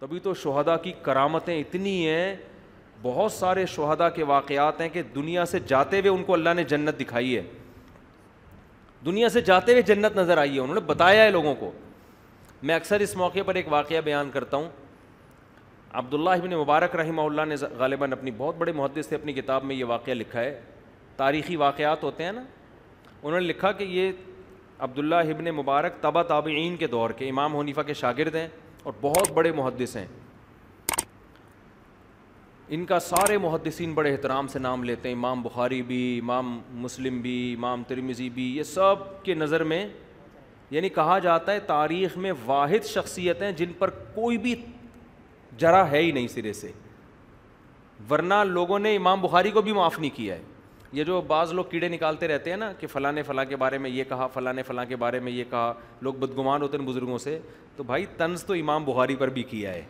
تبھی تو شہداء کی کرامتیں اتنی ہیں، بہت سارے شہداء کے واقعات ہیں کہ دنیا سے جاتے ہوئے ان کو اللہ نے جنت دکھائی ہے، دنیا سے جاتے ہوئے جنت نظر آئی ہے، انہوں نے بتایا ہے لوگوں کو۔ میں اکثر اس موقع پر ایک واقعہ بیان کرتا ہوں۔ عبداللہ ابن مبارک رحمہ اللہ نے غالباً اپنی، بہت بڑے محدث تھے، اپنی کتاب میں یہ واقعہ لکھا ہے، تاریخی واقعات ہوتے ہیں نا، انہوں نے لکھا کہ یہ عبداللہ ابن مبارک تبع تابعین کے دور کے امام حنیفہ کے شاگرد ہیں اور بہت بڑے محدث ہیں، ان کا سارے محدثین بڑے احترام سے نام لیتے ہیں، امام بخاری بھی، امام مسلم بھی، امام ترمذی بھی، یہ سب کے نظر میں یعنی کہا جاتا ہے تاریخ میں واحد شخصیت ہیں جن پر کوئی بھی جرح ہے ہی نہیں سرے سے، ورنہ لوگوں نے امام بخاری کو بھی معاف نہیں کیا ہے۔ یہ جو بعض لوگ کیڑے نکالتے رہتے ہیں نا کہ فلاں نے فلاں کے بارے میں یہ کہا، فلاں نے فلاں کے بارے میں یہ کہا، لوگ بدگمان ہوتے ہیں بزرگوں سے، تو بھائی طنز تو امام بخاری پر بھی کیا ہے۔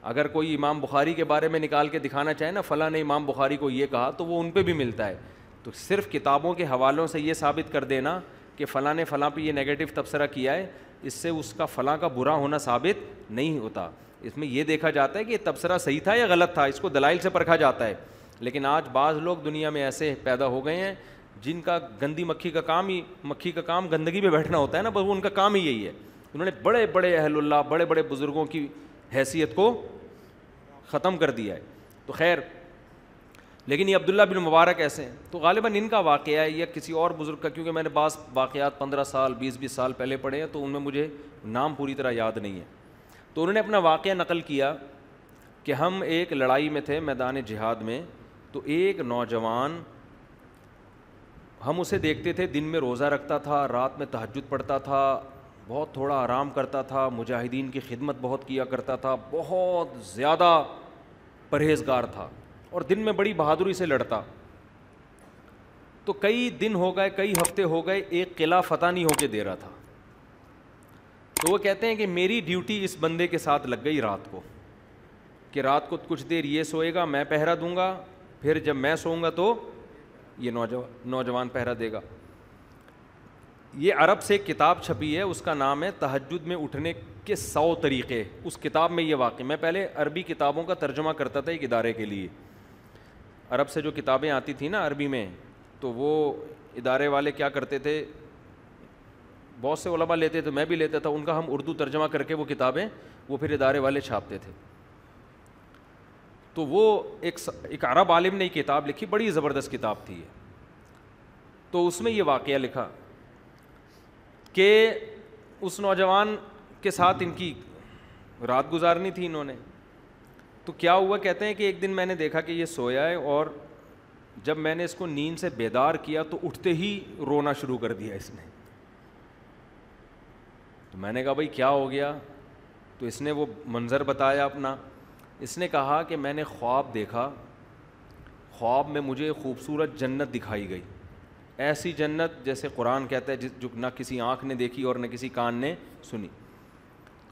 اگر کوئی امام بخاری کے بارے میں نکال کے دکھانا چاہے نا فلاں نے امام بخاری کو یہ کہا، تو وہ ان پہ بھی ملتا ہے۔ تو صرف کتابوں کے حوالوں سے یہ ثابت کر دینا کہ فلاں نے فلاں پہ یہ نیگیٹو تبصرہ کیا ہے، اس سے اس کا فلاں کا برا ہونا ثابت نہیں ہوتا۔ اس میں یہ دیکھا جاتا ہے کہ یہ تبصرہ صحیح تھا یا غلط تھا، اس کو دلائل سے پرکھا جاتا ہے۔ لیکن آج بعض لوگ دنیا میں ایسے پیدا ہو گئے ہیں جن کا گندی مکھی کا کام گندگی پہ بیٹھنا ہوتا ہے نا، بس وہ ان کا کام ہی یہی ہے۔ انہوں نے بڑے بڑے اہل اللہ، بڑے بڑے بزرگوں کی حیثیت کو ختم کر دیا ہے۔ تو خیر، لیکن یہ عبداللہ بن مبارک ایسے ہیں، تو غالباً ان کا واقعہ ہے یا کسی اور بزرگ کا، کیونکہ میں نے بعض واقعات 15 سال 20 سال پہلے پڑھے ہیں تو ان میں مجھے نام پوری طرح یاد نہیں ہے۔ تو انہوں نے اپنا واقعہ نقل کیا کہ ہم ایک لڑائی میں تھے میدان جہاد میں، تو ایک نوجوان، ہم اسے دیکھتے تھے دن میں روزہ رکھتا تھا، رات میں تہجد پڑھتا تھا، بہت تھوڑا آرام کرتا تھا، مجاہدین کی خدمت بہت کیا کرتا تھا، بہت زیادہ پرہیزگار تھا اور دن میں بڑی بہادری سے لڑتا۔ تو کئی دن ہو گئے، کئی ہفتے ہو گئے، ایک قلعہ فتح نہیں ہو کے دے رہا تھا۔ تو وہ کہتے ہیں کہ میری ڈیوٹی اس بندے کے ساتھ لگ گئی رات کو، کہ رات کو کچھ دیر یہ سوئے گا، میں پہرا دوں گا، پھر جب میں سوؤں گا تو یہ نوجوان پہرا دے گا۔ یہ عرب سے ایک کتاب چھپی ہے، اس کا نام ہے تہجد میں اٹھنے کے 100 طریقے۔ اس کتاب میں یہ واقع، میں پہلے عربی کتابوں کا ترجمہ کرتا تھا ایک ادارے کے لیے، عرب سے جو کتابیں آتی تھیں نا عربی میں، تو وہ ادارے والے کیا کرتے تھے، بہت سے علماء لیتے تھے، میں بھی لیتا تھا، ان کا ہم اردو ترجمہ کر کے وہ کتابیں وہ پھر ادارے والے چھاپتے تھے۔ تو وہ ایک عرب عالم نے یہ کتاب لکھی، بڑی زبردست کتاب تھی یہ۔ تو اس میں یہ واقعہ لکھا کہ اس نوجوان کے ساتھ ان کی رات گزارنی تھی انہوں نے۔ تو کیا ہوا، کہتے ہیں کہ ایک دن میں نے دیکھا کہ یہ سویا ہے، اور جب میں نے اس کو نیند سے بیدار کیا تو اٹھتے ہی رونا شروع کر دیا اس نے۔ تو میں نے کہا بھائی کیا ہو گیا؟ تو اس نے وہ منظر بتایا اپنا۔ اس نے کہا کہ میں نے خواب دیکھا، خواب میں مجھے خوبصورت جنت دکھائی گئی، ایسی جنت جیسے قرآن کہتا ہے جو نہ کسی آنکھ نے دیکھی اور نہ کسی کان نے سنی۔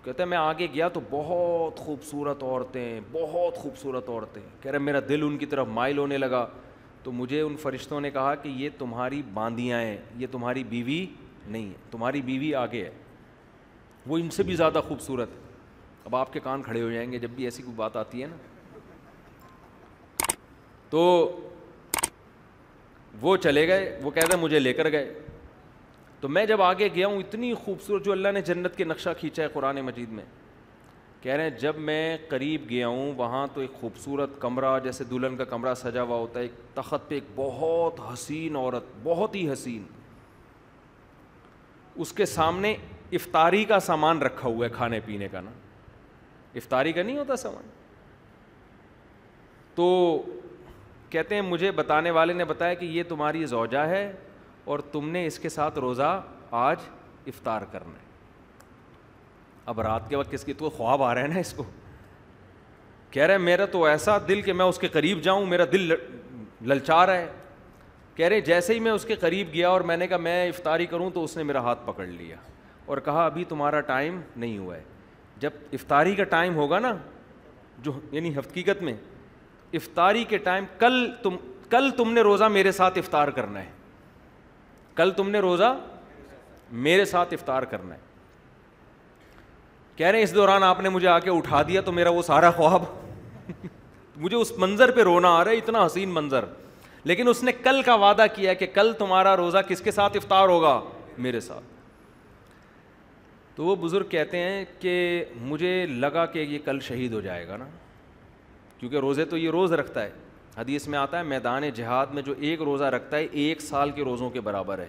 کہتا ہے میں آگے گیا تو بہت خوبصورت عورتیں، بہت خوبصورت عورتیں، کہہ رہے میرا دل ان کی طرف مائل ہونے لگا۔ تو مجھے ان فرشتوں نے کہا کہ یہ تمہاری باندیاں ہیں، یہ تمہاری بیوی نہیں ہے، تمہاری بیوی آگے ہے، وہ ان سے بھی زیادہ خوبصورت ہے۔ اب آپ کے کان کھڑے ہو جائیں گے جب بھی ایسی کوئی بات آتی ہے نا۔ تو وہ چلے گئے، وہ کہتے ہیں مجھے لے کر گئے۔ تو میں جب آگے گیا ہوں، اتنی خوبصورت جو اللہ نے جنت کے نقشہ کھینچا ہے قرآن مجید میں، کہہ رہے ہیں جب میں قریب گیا ہوں وہاں تو ایک خوبصورت کمرہ، جیسے دلہن کا کمرہ سجا ہوا ہوتا ہے، ایک تخت پہ ایک بہت حسین عورت، بہت ہی حسین، اس کے سامنے افطاری کا سامان رکھا ہوا ہے، کھانے پینے کا نا، افطاری کا نہیں ہوتا سامان۔ تو کہتے ہیں مجھے بتانے والے نے بتایا کہ یہ تمہاری زوجہ ہے اور تم نے اس کے ساتھ روزہ آج افطار کرنا ہے۔ اب رات کے وقت کس کی تو خواب آ رہا ہے نا اس کو، کہہ رہے میرا تو ایسا دل کہ میں اس کے قریب جاؤں، میرا دل للچا رہا ہے۔ کہہ رہے جیسے ہی میں اس کے قریب گیا اور میں نے کہا میں افطاری کروں تو اس نے میرا ہاتھ پکڑ لیا اور کہا ابھی تمہارا ٹائم نہیں ہوا ہے، جب افطاری کا ٹائم ہوگا نا، جو یعنی حقیقت میں افطاری کے ٹائم، کل تم نے روزہ میرے ساتھ افطار کرنا ہے، کل تم نے روزہ میرے ساتھ افطار کرنا ہے۔ کہہ رہے ہیں اس دوران آپ نے مجھے آ کے اٹھا دیا تو میرا وہ سارا خواب مجھے اس منظر پہ رونا آ رہا ہے, اتنا حسین منظر. لیکن اس نے کل کا وعدہ کیا کہ کل تمہارا روزہ کس کے ساتھ افطار ہوگا؟ میرے ساتھ. تو وہ بزرگ کہتے ہیں کہ مجھے لگا کہ یہ کل شہید ہو جائے گا نا, کیونکہ روزے تو یہ روز رکھتا ہے. حدیث میں آتا ہے میدان جہاد میں جو ایک روزہ رکھتا ہے 1 سال کے روزوں کے برابر ہے.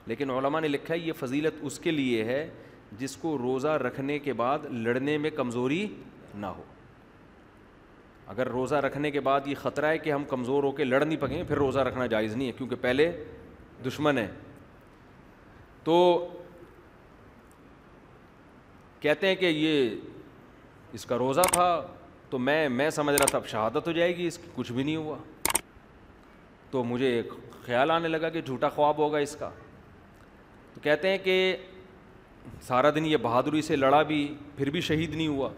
لیکن علماء نے لکھا ہے یہ فضیلت اس کے لیے ہے جس کو روزہ رکھنے کے بعد لڑنے میں کمزوری نہ ہو. اگر روزہ رکھنے کے بعد یہ خطرہ ہے کہ ہم کمزور ہو کے لڑ نہیں پکیں, پھر روزہ رکھنا جائز نہیں ہے, کیونکہ پہلے دشمن ہے. تو کہتے ہیں کہ یہ اس کا روزہ تھا تو میں سمجھ رہا تھا اب شہادت ہو جائے گی اس کی, کچھ بھی نہیں ہوا. تو مجھے خیال آنے لگا کہ جھوٹا خواب ہوگا اس کا. تو کہتے ہیں کہ سارا دن یہ بہادری سے لڑا بھی, پھر بھی شہید نہیں ہوا.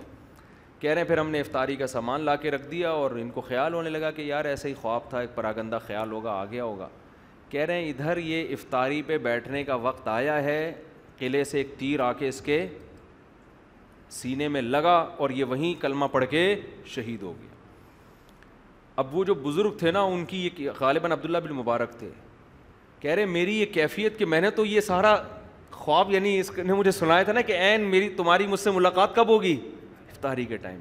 کہہ رہے ہیں پھر ہم نے افطاری کا سامان لا کے رکھ دیا اور ان کو خیال ہونے لگا کہ یار ایسا ہی خواب تھا, ایک پراگندہ خیال ہوگا, آ گیا ہوگا. کہہ رہے ہیں ادھر یہ افطاری پہ بیٹھنے کا وقت آیا ہے, قلعے سے ایک تیر آ کے اس کے سینے میں لگا اور یہ وہیں کلمہ پڑھ کے شہید ہو گیا. اب وہ جو بزرگ تھے نا ان کی یہ غالباً عبداللہ بن مبارک تھے, کہہ رہے میری یہ کیفیت کہ میں نے تو یہ سارا خواب, یعنی اس نے مجھے سنایا تھا نا کہ عین میری تمہاری مجھ سے ملاقات کب ہوگی؟ افطاری کے ٹائم.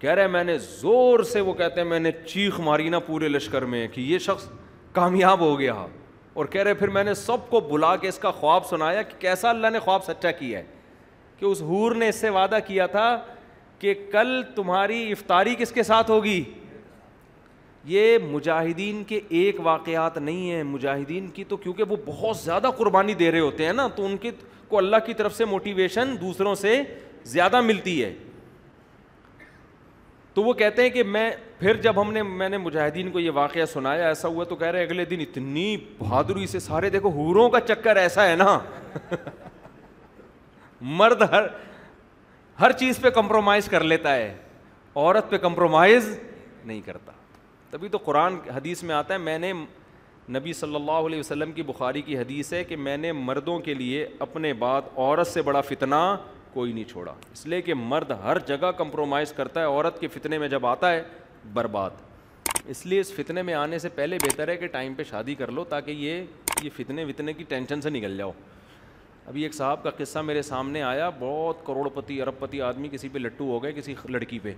کہہ رہے میں نے زور سے, وہ کہتے ہیں میں نے چیخ ماری نا پورے لشکر میں کہ یہ شخص کامیاب ہو گیا. اور کہہ رہے پھر میں نے سب کو بلا کے اس کا خواب سنایا کہ کیسا اللہ نے خواب سچا کیا ہے, کہ اس حور نے اس سے وعدہ کیا تھا کہ کل تمہاری افطاری کس کے ساتھ ہوگی. یہ مجاہدین کے ایک واقعات نہیں ہیں, مجاہدین کی تو کیونکہ وہ بہت زیادہ قربانی دے رہے ہوتے ہیں نا, تو ان کی کو اللہ کی طرف سے موٹیویشن دوسروں سے زیادہ ملتی ہے. تو وہ کہتے ہیں کہ پھر جب میں نے مجاہدین کو یہ واقعہ سنایا ایسا ہوا, تو کہہ رہے اگلے دن اتنی بہادری سے سارے, دیکھو حوروں کا چکر ایسا ہے نا مرد ہر چیز پہ کمپرومائز کر لیتا ہے, عورت پہ کمپرومائز نہیں کرتا. تبھی تو قرآن حدیث میں آتا ہے, میں نے نبی صلی اللہ علیہ وسلم کی بخاری کی حدیث ہے کہ میں نے مردوں کے لیے اپنے بعد عورت سے بڑا فتنہ کوئی نہیں چھوڑا. اس لیے کہ مرد ہر جگہ کمپرومائز کرتا ہے, عورت کے فتنے میں جب آتا ہے برباد. اس لیے اس فتنے میں آنے سے پہلے بہتر ہے کہ ٹائم پہ شادی کر لو, تاکہ یہ فتنے کی ٹینشن سے نکل جاؤ. ابھی ایک صاحب کا قصہ میرے سامنے آیا, بہت کروڑ پتی ارب پتی آدمی, کسی پہ لٹو ہو گئے, کسی لڑکی پہ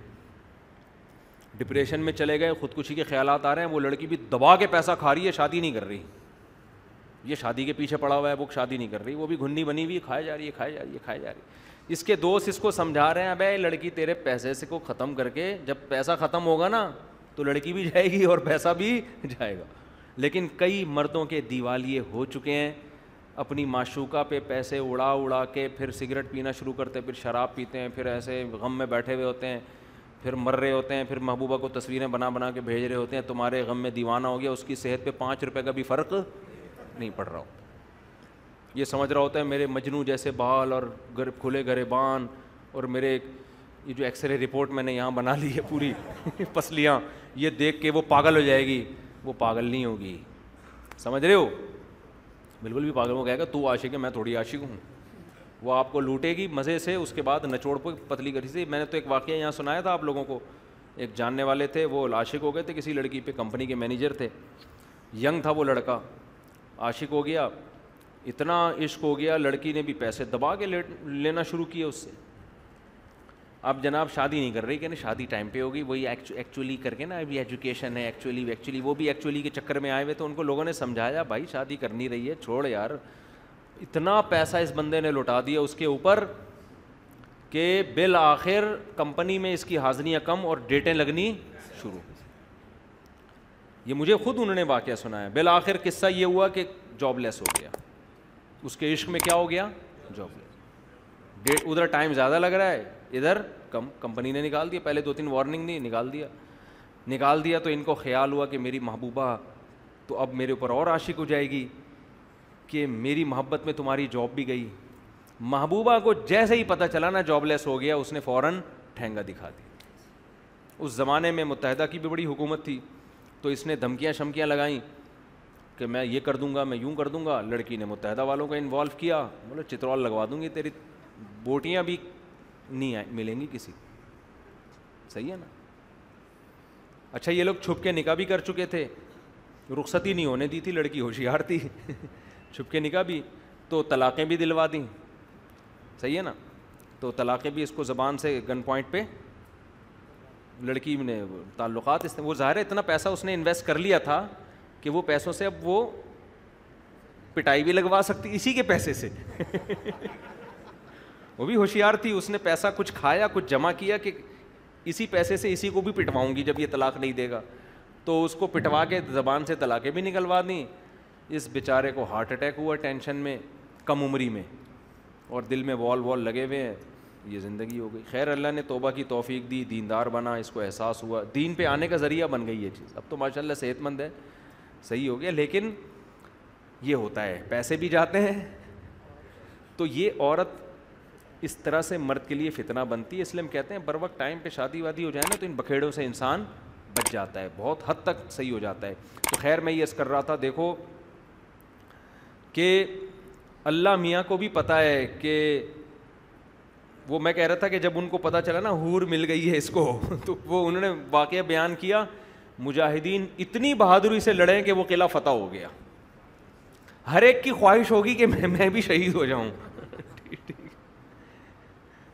ڈپریشن میں چلے گئے, خودکشی کے خیالات آ رہے ہیں. وہ لڑکی بھی دبا کے پیسہ کھا رہی ہے, شادی نہیں کر رہی. یہ شادی کے پیچھے پڑا ہوا ہے, وہ شادی نہیں کر رہی, وہ بھی گھنی بنی ہوئی, کھائے جا رہی ہے. اس کے دوست اس کو سمجھا رہے ہیں, ابے لڑکی تیرے پیسے سے کو ختم کر کے, جب پیسہ ختم ہوگا نا تو لڑکی بھی جائے گی اور پیسہ بھی جائے گا. لیکن کئی مردوں کے دیوالیے ہو چکے ہیں, اپنی معشوقہ پہ پیسے اڑا کے پھر سگریٹ پینا شروع کرتے ہیں, پھر شراب پیتے ہیں, پھر ایسے غم میں بیٹھے ہوئے ہوتے ہیں, پھر مر رہے ہوتے ہیں, پھر محبوبہ کو تصویریں بنا کے بھیج رہے ہوتے ہیں, تمہارے غم میں دیوانہ ہو گیا, اس کی صحت پہ 5 روپے کا بھی فرق نہیں پڑ رہا ہوتا. یہ سمجھ رہا ہوتا ہے میرے مجنو جیسے بال اور کھلے گریبان, اور میرے یہ جو ایکس رے رپورٹ میں نے یہاں بنا لی ہے پوری پسلیاں, یہ دیکھ کے وہ پاگل ہو جائے گی. وہ پاگل نہیں ہوگی, سمجھ رہے ہو, بالکل بھی پاگل. وہ کہے گا تو عاشق ہے, میں تھوڑی عاشق ہوں. وہ آپ کو لوٹے گی مزے سے, اس کے بعد نچوڑ پہ پتلی کری سے. میں نے تو ایک واقعہ یہاں سنایا تھا آپ لوگوں کو, ایک جاننے والے تھے, وہ عاشق ہو گئے تھے کسی لڑکی پہ, کمپنی کے مینیجر تھے, ینگ تھا وہ لڑکا, عاشق ہو گیا, اتنا عشق ہو گیا, لڑکی نے بھی پیسے دبا کے لینا شروع کیے اس سے. اب جناب شادی نہیں کر رہی, کہ شادی ٹائم پہ ہوگی, وہی ایکچولی کر کے نا, ابھی ایجوکیشن ہے, ایکچولی وہ بھی ایکچولی کے چکر میں آئے ہوئے. تو ان کو لوگوں نے سمجھایا, بھائی شادی کرنی رہی ہے, چھوڑ یار. اتنا پیسہ اس بندے نے لوٹا دیا اس کے اوپر کہ بالآخر کمپنی میں اس کی حاضریاں کم اور ڈیٹیں لگنی شروع. یہ مجھے خود انہوں نے واقعہ سنایا. بالآخر قصہ یہ ہوا کہ جاب لیس ہو گیا, اس کے عشق میں کیا ہو گیا, جاب لیس. ادھر ٹائم زیادہ لگ رہا ہے, ادھر کم, کمپنی نے نکال دیا. پہلے 2-3 وارننگ نہیں, نکال دیا. تو ان کو خیال ہوا کہ میری محبوبہ تو اب میرے اوپر اور عاشق ہو جائے گی, کہ میری محبت میں تمہاری جاب بھی گئی. محبوبہ کو جیسے ہی پتہ چلا نا جاب لیس ہو گیا, اس نے فوراً ٹھینگا دکھا دیا. اس زمانے میں متحدہ کی بھی بڑی حکومت تھی, تو اس نے دھمکیاں شمکیاں لگائیں کہ میں یہ کر دوں گا, میں یوں کر دوں گا. لڑکی نے متحدہ والوں کو انوالو کیا, بولے چترول لگوا دوں گی, تیری بوٹیاں بھی نہیں ملیں گی کسی کو. صحیح ہے نا. اچھا یہ لوگ چھپ کے نکاح بھی کر چکے تھے, رخصت ہی نہیں ہونے دی تھی, لڑکی ہوشیار تھی چھپ کے نکاح بھی, تو طلاقیں بھی دلوا دیں. صحیح ہے نا. تو طلاقیں بھی اس کو زبان سے گن پوائنٹ پہ لڑکی نے تعلقات, وہ ظاہر ہے اتنا پیسہ اس نے انویسٹ کر لیا تھا کہ وہ پیسوں سے اب وہ پٹائی بھی لگوا سکتی اسی کے پیسے سے وہ بھی ہوشیار تھی, اس نے پیسہ کچھ کھایا کچھ جمع کیا کہ اسی پیسے سے اسی کو بھی پٹواؤں گی جب یہ طلاق نہیں دے گا, تو اس کو پٹوا کے زبان سے طلاقیں بھی نکلوا دیں. اس بیچارے کو ہارٹ اٹیک ہوا ٹینشن میں کم عمری میں, اور دل میں وال لگے ہوئے ہیں, یہ زندگی ہو گئی. خیر اللہ نے توبہ کی توفیق دی, دیندار بنا, اس کو احساس ہوا, دین پہ آنے کا ذریعہ بن گئی یہ چیز. اب تو ماشاءاللہ صحت مند ہے, صحیح ہو گیا. لیکن یہ ہوتا ہے پیسے بھی جاتے ہیں. تو یہ عورت اس طرح سے مرد کے لیے فتنہ بنتی ہے, اس لیے ہم کہتے ہیں بر وقت ٹائم پہ شادی وادی ہو جائے نا تو ان بکھیڑوں سے انسان بچ جاتا ہے, بہت حد تک صحیح ہو جاتا ہے. تو خیر میں یہ عرض کر رہا تھا, دیکھو کہ اللہ میاں کو بھی پتہ ہے کہ وہ, میں کہہ رہا تھا کہ جب ان کو پتہ چلا نا حور مل گئی ہے اس کو تو وہ انہوں نے واقعہ بیان کیا, مجاہدین اتنی بہادری سے لڑے کہ وہ قلعہ فتح ہو گیا. ہر ایک کی خواہش ہوگی کہ میں بھی شہید ہو جاؤں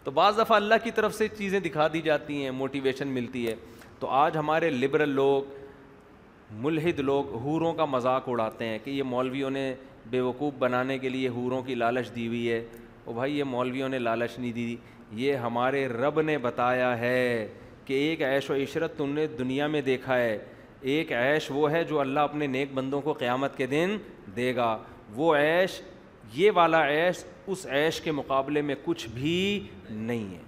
تو بعض دفعہ اللہ کی طرف سے چیزیں دکھا دی جاتی ہیں, موٹیویشن ملتی ہے. تو آج ہمارے لبرل لوگ, ملحد لوگ حوروں کا مذاق اڑاتے ہیں کہ یہ مولویوں نے بیوقوف بنانے کے لیے حوروں کی لالچ دی ہوئی ہے. او بھائی یہ مولویوں نے لالچ نہیں دی, یہ ہمارے رب نے بتایا ہے کہ ایک عیش و عشرت تم نے دنیا میں دیکھا ہے, ایک عیش وہ ہے جو اللہ اپنے نیک بندوں کو قیامت کے دن دے گا. وہ عیش, یہ والا عیش اس عیش کے مقابلے میں کچھ بھی نہیں ہے.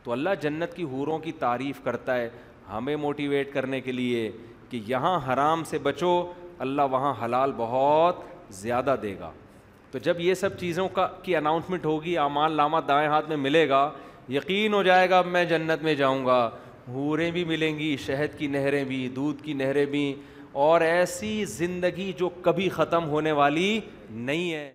تو اللہ جنت کی حوروں کی تعریف کرتا ہے ہمیں موٹیویٹ کرنے کے لیے کہ یہاں حرام سے بچو, اللہ وہاں حلال بہت زیادہ دے گا. تو جب یہ سب چیزوں کی اناؤنسمنٹ ہوگی, اعمال نامہ دائیں ہاتھ میں ملے گا, یقین ہو جائے گا اب میں جنت میں جاؤں گا. حوریں بھی ملیں گی, شہد کی نہریں بھی, دودھ کی نہریں بھی, اور ایسی زندگی جو کبھی ختم ہونے والی نہیں ہے.